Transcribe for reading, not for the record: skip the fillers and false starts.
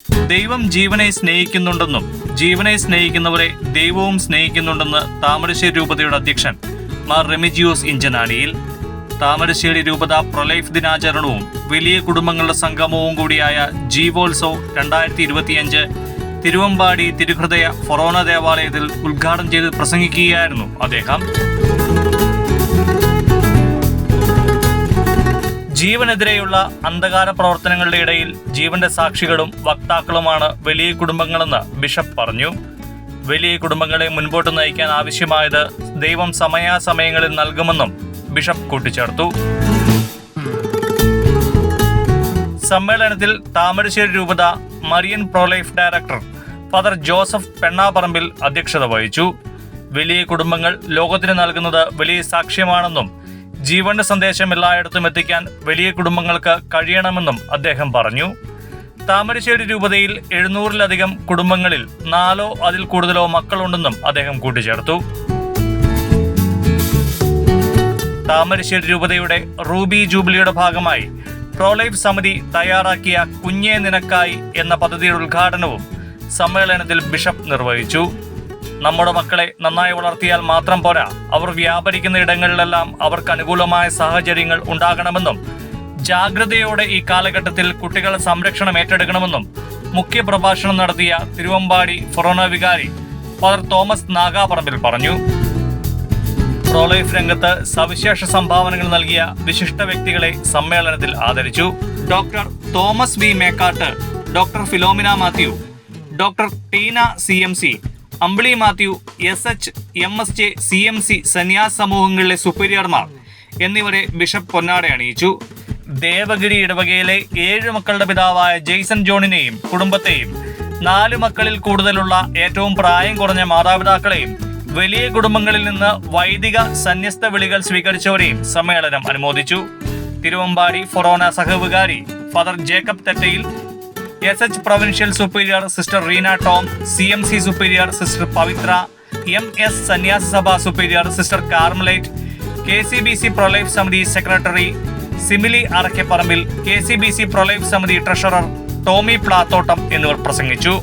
ദൈവം ജീവനെ സ്നേഹിക്കുന്നുണ്ടെന്നും ജീവനെ സ്നേഹിക്കുന്നവരെ ദൈവവും സ്നേഹിക്കുന്നുണ്ടെന്ന് താമരശ്ശേരി രൂപതയുടെ അധ്യക്ഷൻ മാർ റെമിജിയോസ് ഇഞ്ചനാനിയിൽ. താമരശ്ശേരി രൂപത പ്രൊലൈഫ് ദിനാചരണവും വലിയ കുടുംബങ്ങളുടെ സംഗമവും കൂടിയായ ജീവോത്സവ് 2025 തിരുവമ്പാടി തിരുഹൃദയ ഫൊറോന ദേവാലയത്തിൽ ഉദ്ഘാടനം ചെയ്ത് പ്രസംഗിക്കുകയായിരുന്നു അദ്ദേഹം. ജീവനെതിരെയുള്ള അന്ധകാര പ്രവർത്തനങ്ങളുടെ ഇടയിൽ ജീവന്റെ സാക്ഷികളും വക്താക്കളുമാണ് വലിയ കുടുംബങ്ങളെന്ന് ബിഷപ്പ് പറഞ്ഞു. വലിയ കുടുംബങ്ങളെ മുൻപോട്ട് നയിക്കാൻ ആവശ്യമായത് ദൈവം സമയാസമയങ്ങളിൽ നൽകുമെന്നും ബിഷപ്പ് കൂട്ടിച്ചേർത്തു. സമ്മേളനത്തിൽ താമരശ്ശേരി രൂപത Marian prolife director father Joseph Pennaparambil അധ്യക്ഷത വഹിച്ചു. വലിയ കുടുംബങ്ങൾ ലോകത്തിന് നൽകുന്നത് വലിയ സാക്ഷ്യമാണെന്നും ജീവന്റെ സന്ദേശം എല്ലായിടത്തും എത്തിക്കാൻ വലിയ കുടുംബങ്ങൾക്ക് കഴിയണമെന്നും അദ്ദേഹം പറഞ്ഞു. താമരശ്ശേരി രൂപതയിൽ 700-ലധികം കുടുംബങ്ങളിൽ 4 അതിൽ കൂടുതലോ മക്കളുണ്ടെന്നും അദ്ദേഹം കൂട്ടിച്ചേർത്തു. താമരശ്ശേരി രൂപതയുടെ റൂബി ജൂബിലിയുടെ ഭാഗമായി പ്രോലൈഫ് സമിതി തയ്യാറാക്കിയ കുഞ്ഞേ നിനക്കായി എന്ന പദ്ധതിയുടെ ഉദ്ഘാടനവും സമ്മേളനത്തിൽ ബിഷപ്പ് നിർവഹിച്ചു. നമ്മുടെ മക്കളെ നന്നായി വളർത്തിയാൽ മാത്രം പോരാ, അവർ വ്യാപരിക്കുന്ന ഇടങ്ങളിലെല്ലാം അവർക്ക് അനുകൂലമായ സാഹചര്യങ്ങൾ ഉണ്ടാകണമെന്നും ജാഗ്രതയോടെ ഈ കാലഘട്ടത്തിൽ കുട്ടികളുടെ സംരക്ഷണം ഏറ്റെടുക്കണമെന്നും മുഖ്യ പ്രഭാഷണം നടത്തിയ തിരുവമ്പാടി ഫൊറോന വികാരി ഫാദർ തോമസ് നാഗാപറമ്പിൽ പറഞ്ഞു. പ്രോലൈഫ് രംഗത്ത് സവിശേഷ സംഭാവനകൾ നൽകിയ വിശിഷ്ട വ്യക്തികളെ സമ്മേളനത്തിൽ ആദരിച്ചു. Doctor Thomas V Mekkattu, doctor Philomina Mathew, doctor Tina CMC, Ambili Mathew, SH, MSJ, CMC സന്യാസ സമൂഹങ്ങളിലെ സുപ്പീരിയർമാർ എന്നിവരെ ബിഷപ്പ് പൊന്നാട അണിയിച്ചു. ദേവഗിരി ഇടവകയിലെ 7 മക്കളുടെ പിതാവായ ജെയ്സൺ ജോണിനെയും കുടുംബത്തെയും 4 മക്കളിൽ കൂടുതലുള്ള ഏറ്റവും പ്രായം കുറഞ്ഞ മാതാപിതാക്കളെയും വലിയ കുടുംബങ്ങളിൽ നിന്ന് വൈദിക സന്യസ്ത വിളികൾ സ്വീകരിച്ചവരെയും സമ്മേളനം അനുമോദിച്ചു. തിരുവമ്പാടി ഫൊറോന സഹവികാരി father Jacob Thettayil, SH provincial superior sister Reena Tom, CMC superior sister Pavithra, MS സന്യാസ സഭ superior sister Carmelite, KCBC prolife സമിതി secretary Simili Arakkaparambil, KCBC prolife സമിതി ട്രഷറർ ടോമി പ്ലാത്തോട്ടം എന്നിവർ പ്രസംഗിച്ചു.